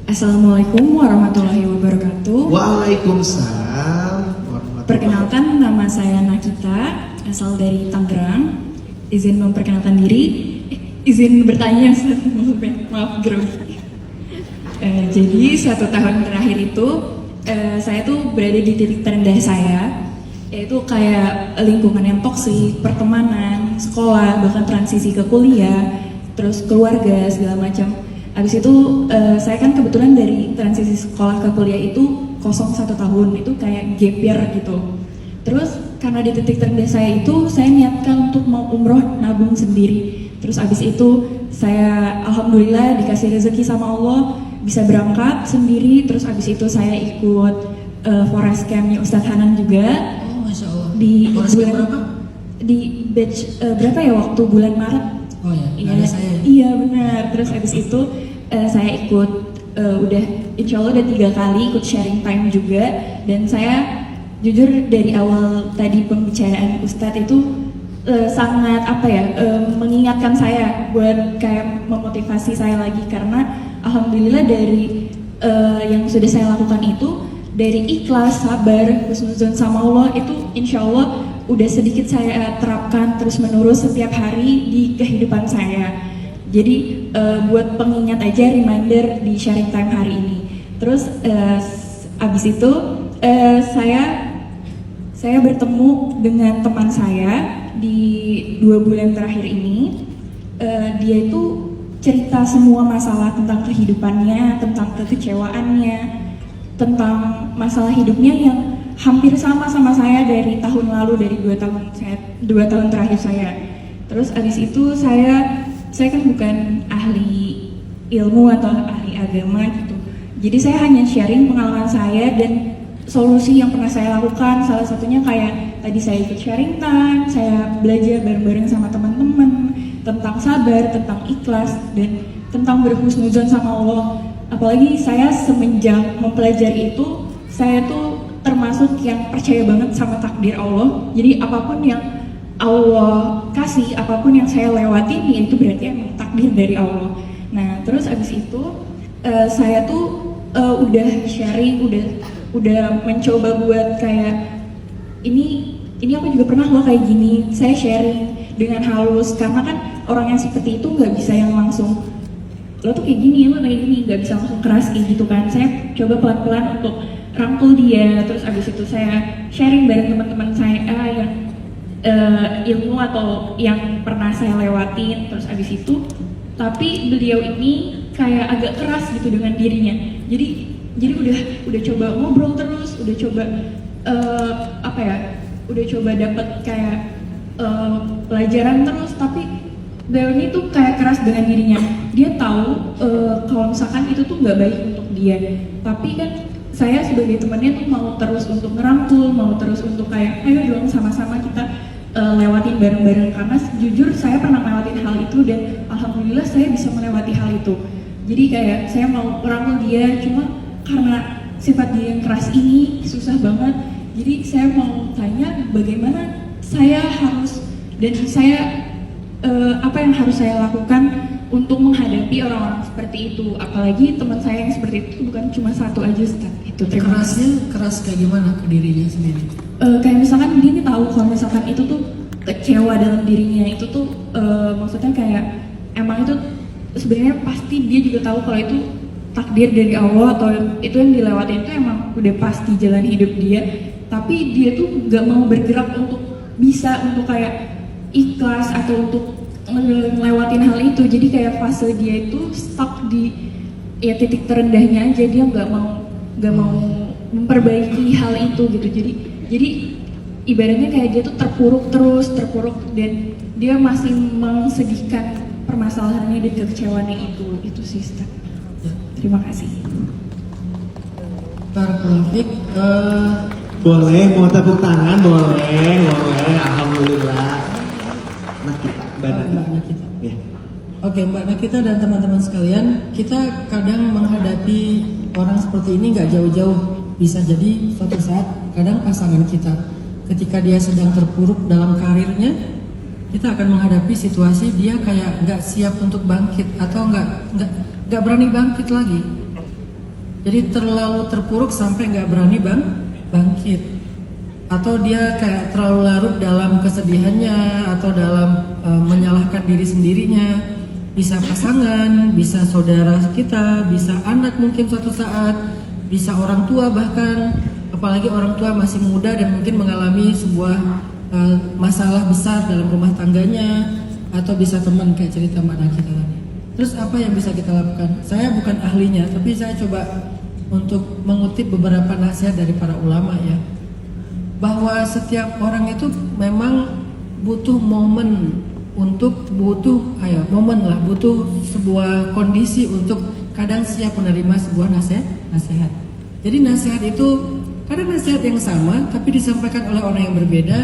Assalamualaikum warahmatullahi wabarakatuh. Waalaikumsalam warahmatullahi Perkenalkan, nama saya Nakita, asal dari Tangerang. Izin memperkenalkan diri, izin bertanya, maaf grogi. Jadi 1 tahun terakhir itu saya tuh berada di titik terendah saya, yaitu kayak lingkungan yang toksik, pertemanan, sekolah, bahkan transisi ke kuliah, terus keluarga segala macam. Habis itu saya kan kebetulan dari transisi sekolah ke kuliah itu kosong 1 tahun, itu kayak gap year gitu. Terus karena di titik terendah saya itu, saya niatkan untuk mau umroh nabung sendiri. Terus abis itu saya alhamdulillah dikasih rezeki sama Allah bisa berangkat sendiri. Terus abis itu saya ikut forest campnya Ustadz Hanan juga. Oh, Masya Allah. Di Forest camp bulan berapa? di batch berapa ya, waktu bulan Maret. Oh ya, Iya, ada saya. iya benar. Terus habis itu saya ikut udah insya Allah udah 3 kali ikut sharing time juga. Dan saya jujur dari awal tadi pembicaraan Ustadz itu sangat mengingatkan saya buat kayak memotivasi saya lagi, karena alhamdulillah dari yang sudah saya lakukan itu, dari ikhlas, sabar, husnuzon sama Allah itu insya Allah udah sedikit saya terapkan terus menerus setiap hari di kehidupan saya. Jadi buat pengingat aja, reminder di sharing time hari ini. Terus abis itu saya bertemu dengan teman saya di 2 bulan terakhir ini. Dia itu cerita semua masalah tentang kehidupannya, tentang kekecewaannya, tentang masalah hidupnya yang hampir sama saya dari tahun lalu, dari 2 tahun terakhir saya. Terus abis itu saya kan bukan ahli ilmu atau ahli agama gitu. Jadi saya hanya sharing pengalaman saya dan solusi yang pernah saya lakukan. Salah satunya kayak tadi saya ikut sharing time, saya belajar bareng-bareng sama teman-teman tentang sabar, tentang ikhlas, dan tentang berhusnuzon sama Allah. Apalagi saya semenjak mempelajari itu, saya tuh termasuk yang percaya banget sama takdir Allah. Jadi apapun yang Allah kasih, apapun yang saya lewatin, ya itu berarti emang takdir dari Allah. Nah, terus abis itu saya tuh udah sharing, udah mencoba buat kayak ini aku juga pernah loh kayak gini. Saya sharing dengan halus, karena kan orang yang seperti itu nggak bisa yang langsung lo tuh kayak gini, lo kayak gini, nggak bisa langsung keras kayak gitu kan. Saya coba pelan-pelan untuk rangkul dia. Terus abis itu saya sharing bareng teman-teman saya yang ilmu atau yang pernah saya lewatin. Terus abis itu, tapi beliau ini kayak agak keras gitu dengan dirinya. Jadi udah coba ngobrol terus, udah coba udah coba dapet kayak pelajaran terus, tapi beliau ini tuh kayak keras dengan dirinya. Dia tahu kalau misalkan itu tuh nggak baik untuk dia, tapi kan saya sebagai temannya tuh mau terus untuk ngerangkul, mau terus untuk kayak ayo dong sama-sama kita lewatin bareng-bareng. Karena jujur saya pernah lewatin hal itu dan alhamdulillah saya bisa melewati hal itu. Jadi kayak saya mau ngerangkul dia, cuma karena sifat dia yang keras ini susah banget. Jadi saya mau tanya bagaimana saya harus, dan saya apa yang harus saya lakukan untuk menghadapi orang-orang seperti itu. Apalagi teman saya yang seperti itu bukan cuma satu aja, Ustaz. Itu Kerasnya keras kayak gimana ke dirinya sendiri? Kayak misalkan dia nih tahu kalau misalkan itu tuh kecewa dalam dirinya, itu tuh maksudnya kayak emang itu sebenarnya pasti dia juga tahu kalau itu takdir dari Allah, atau itu yang dilewatin itu emang udah pasti jalan hidup dia. Tapi dia tuh gak mau bergerak untuk bisa untuk kayak ikhlas atau untuk ngelewatin hal itu. Jadi kayak fase dia itu stuck di ya titik terendahnya aja. Dia gak mau memperbaiki hal itu gitu. Jadi ibaratnya kayak dia tuh terpuruk dan dia masih mensedihkan permasalahannya dan kekecewaannya itu sih, Ustaz. Terima kasih. Barakallahu. Boleh, mau tepuk tangan? Boleh. Alhamdulillah. Mbak Nakita. Ya. Oke, Mbak Nakita dan teman-teman sekalian, kita kadang menghadapi orang seperti ini nggak jauh-jauh. Bisa jadi suatu saat kadang pasangan kita ketika dia sedang terpuruk dalam karirnya, kita akan menghadapi situasi dia kayak nggak siap untuk bangkit atau nggak berani bangkit lagi. Jadi terlalu terpuruk sampai nggak berani bangkit. Atau dia kayak terlalu larut dalam kesedihannya atau dalam menyalahkan diri sendirinya. Bisa pasangan, bisa saudara kita, bisa anak mungkin suatu saat, bisa orang tua bahkan. Apalagi orang tua masih muda dan mungkin mengalami sebuah masalah besar dalam rumah tangganya. Atau bisa teman kayak cerita mana kita tadi. Terus apa yang bisa kita lakukan? Saya bukan ahlinya, tapi saya coba untuk mengutip beberapa nasihat dari para ulama ya. Bahwa setiap orang itu memang butuh momen butuh sebuah kondisi untuk kadang siap menerima sebuah nasihat. Jadi nasihat itu kadang nasihat yang sama tapi disampaikan oleh orang yang berbeda,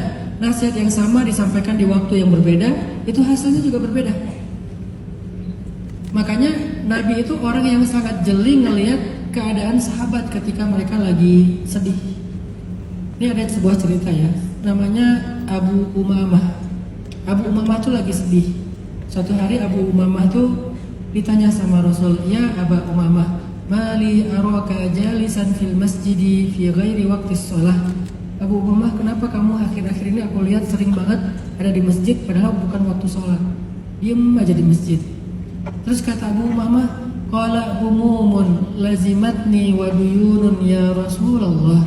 nasihat yang sama disampaikan di waktu yang berbeda, itu hasilnya juga berbeda. Makanya Nabi itu orang yang sangat jeli ngelihat keadaan sahabat ketika mereka lagi sedih. Ini ada sebuah cerita ya, namanya Abu Umamah. Abu Umamah tuh lagi sedih. Suatu hari Abu Umamah tuh ditanya sama Rasul, "Ya Abu Umamah, mali araka jalisan fil masjidi fi ghairi waqtis shalah." Abu Umamah, kenapa kamu akhir-akhir ini aku lihat sering banget ada di masjid padahal bukan waktu sholat. Diem aja di masjid. Terus kata Abu Umamah, "Qala humumun lazimatni wa duyunun ya Rasulullah."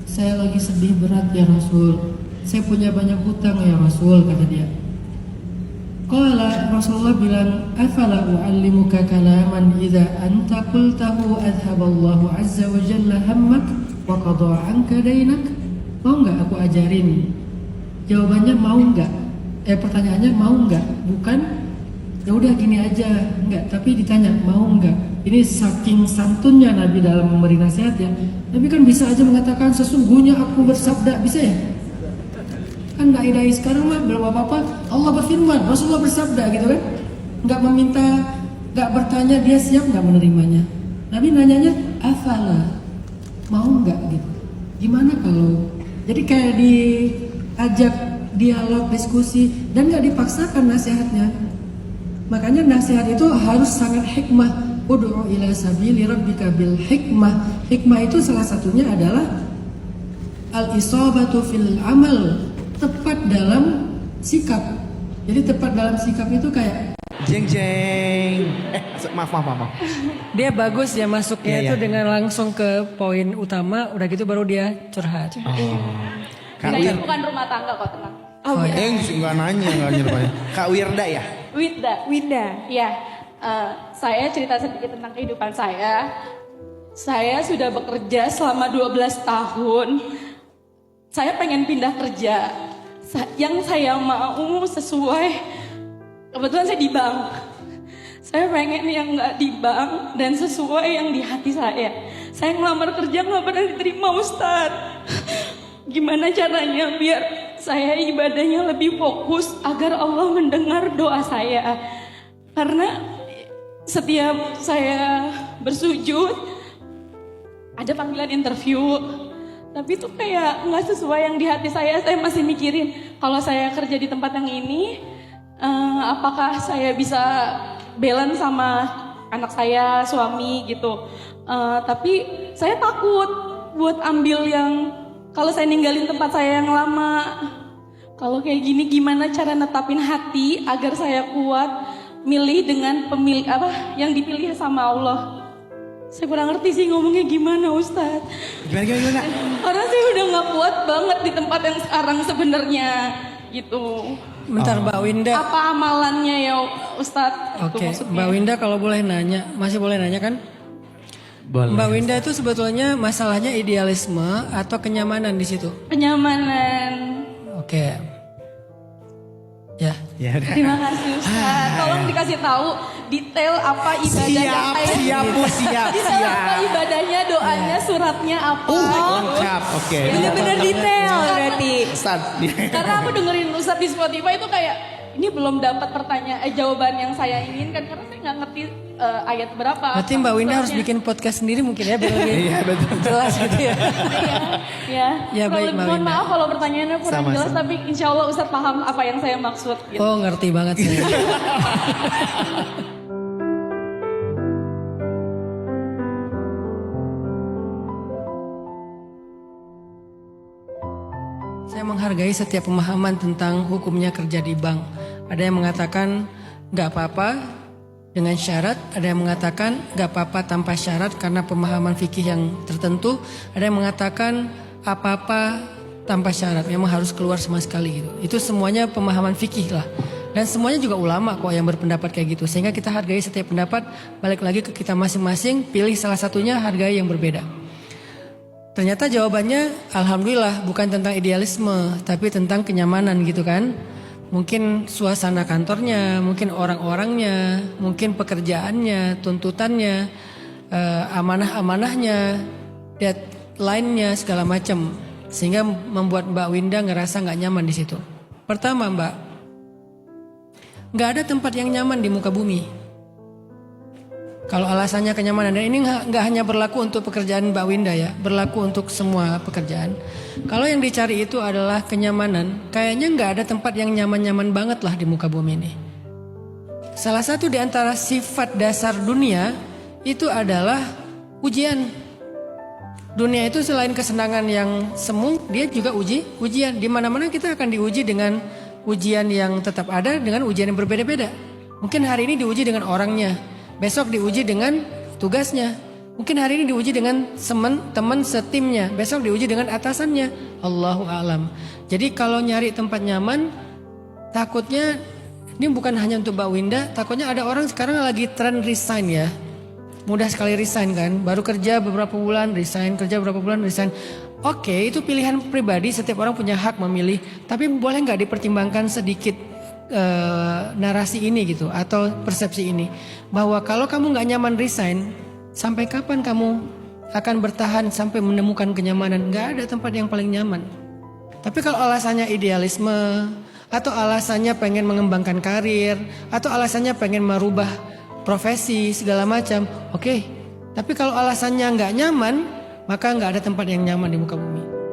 Saya lagi sedih berat ya Rasul. Saya punya banyak hutang ya Rasul, kata dia. Qala Rasulullah bilang, "Afala u'allimuka kalaman idza anta qultahu adhaballahu azza wa jalla hammak wa qada 'anka dainak?" Mau enggak aku ajarin? Jawabannya mau enggak? Pertanyaannya mau enggak? Bukan ya udah gini aja, enggak, tapi ditanya mau enggak. Ini saking santunnya Nabi dalam memberi nasihat ya. Nabi kan bisa aja mengatakan sesungguhnya aku bersabda, bisa ya? Kan dai-dai sekarang mah belum apa-apa, Allah berfirman, Rasulullah bersabda gitu kan. Enggak meminta, enggak bertanya dia siap enggak menerimanya. Nabi nanyanya afala, mau enggak gitu. Gimana kalau jadi kayak diajak dialog, diskusi dan enggak dipaksakan nasihatnya. Makanya nasihat itu harus sangat hikmah. Ud'u ila sabili rabbika bil hikmah. Hikmah itu salah satunya adalah al-isabatu fil amal, tepat dalam sikap. Jadi tepat dalam sikap itu kayak Jeng jeng. Maaf. dia bagus ya masuknya Iya, itu iya. dengan langsung ke poin utama, udah gitu baru dia curhat. Kak Saya Wir. bukan rumah tangga kok, tenang. Oh, iya. Enggak nanya, enggak nyerupanya. Kak Wirda ya? Winda. Iya. Saya cerita sedikit tentang kehidupan saya. Saya sudah bekerja selama 12 tahun. Saya pengen pindah kerja. Yang saya mau sesuai. Kebetulan saya di bank. Saya pengen yang nggak di bank dan sesuai yang di hati saya. Saya ngelamar kerja nggak pernah diterima Ustadz. Gimana caranya biar saya ibadahnya lebih fokus agar Allah mendengar doa saya. Karena setiap saya bersujud ada panggilan interview, tapi itu kayak nggak sesuai yang di hati saya. Saya masih mikirin kalau saya kerja di tempat yang ini, apakah saya bisa balance sama anak saya, suami gitu. Tapi saya takut buat ambil yang kalau saya ninggalin tempat saya yang lama. Kalau kayak gini gimana cara netapin hati agar saya kuat milih dengan pemilih yang dipilih sama Allah. Saya kurang ngerti sih ngomongnya gimana Ustadz. Gimana? Karena saya udah gak kuat banget di tempat yang sekarang sebenarnya gitu. Bentar Mbak Winda. Apa amalannya ya Ustadz? Itu Oke, maksudnya. Mbak Winda kalau boleh nanya, masih boleh nanya kan? Boleh. Mbak Winda itu sebetulnya masalahnya idealisme atau kenyamanan di situ? Kenyamanan. Oke. Ya. Ya udah. Terima kasih Ustadz. Tolong dikasih tahu detail apa ibadahnya. Siap. Detail apa ibadahnya, doanya, suratnya apa. Lengkap, oke. Bener-bener detail berarti. Ustaz. Karena aku dengerin Ustadz di Spotify itu kayak ini belum dapat jawaban yang saya inginkan karena saya nggak ngerti ayat berapa. Berarti Mbak Winda harus suratnya. bikin podcast sendiri mungkin ya biar lebih Iya, betul. jelas gitu ya. Iya. Ya, baik, Mbak Mohon Winda. maaf kalau pertanyaannya kurang Sama-sama. jelas tapi insya Allah Ustadz paham apa yang saya maksud. Gitu. Oh ngerti banget sih. Saya menghargai setiap pemahaman tentang hukumnya kerja di bank. Ada yang mengatakan nggak apa-apa dengan syarat, ada yang mengatakan nggak apa-apa tanpa syarat karena pemahaman fikih yang tertentu, ada yang mengatakan apa-apa tanpa syarat, memang harus keluar sama sekali gitu. Itu semuanya pemahaman fikih lah. Dan semuanya juga ulama kok yang berpendapat kayak gitu. Sehingga kita hargai setiap pendapat, balik lagi ke kita masing-masing, pilih salah satunya, hargai yang berbeda. Ternyata jawabannya alhamdulillah bukan tentang idealisme, tapi tentang kenyamanan gitu kan. Mungkin suasana kantornya, mungkin orang-orangnya, mungkin pekerjaannya, tuntutannya, amanah-amanahnya, deadline-nya segala macam, sehingga membuat Mbak Winda ngerasa nggak nyaman di situ. Pertama Mbak, nggak ada tempat yang nyaman di muka bumi. Kalau alasannya kenyamanan, dan ini nggak hanya berlaku untuk pekerjaan Mbak Winda ya, berlaku untuk semua pekerjaan. Kalau yang dicari itu adalah kenyamanan, kayaknya nggak ada tempat yang nyaman-nyaman banget lah di muka bumi ini. Salah satu di antara sifat dasar dunia itu adalah ujian. Dunia itu selain kesenangan yang semu, dia juga ujian. Di mana-mana kita akan diuji dengan ujian yang tetap ada, dengan ujian yang berbeda-beda. Mungkin hari ini diuji dengan orangnya, besok diuji dengan tugasnya. Mungkin hari ini diuji dengan teman setimnya, besok diuji dengan atasannya. Allahu a'lam. Jadi kalau nyari tempat nyaman, takutnya ini bukan hanya untuk Mbak Winda, takutnya ada orang sekarang lagi tren resign ya. Mudah sekali resign kan, baru kerja beberapa bulan resign, kerja beberapa bulan resign. Oke, itu pilihan pribadi, setiap orang punya hak memilih. Tapi boleh nggak dipertimbangkan sedikit narasi ini gitu, atau persepsi ini, bahwa kalau kamu nggak nyaman resign, sampai kapan kamu akan bertahan sampai menemukan kenyamanan? Nggak ada tempat yang paling nyaman. Tapi kalau alasannya idealisme, atau alasannya pengen mengembangkan karir, atau alasannya pengen merubah profesi segala macam, oke. Tapi kalau alasannya nggak nyaman, maka nggak ada tempat yang nyaman di muka bumi.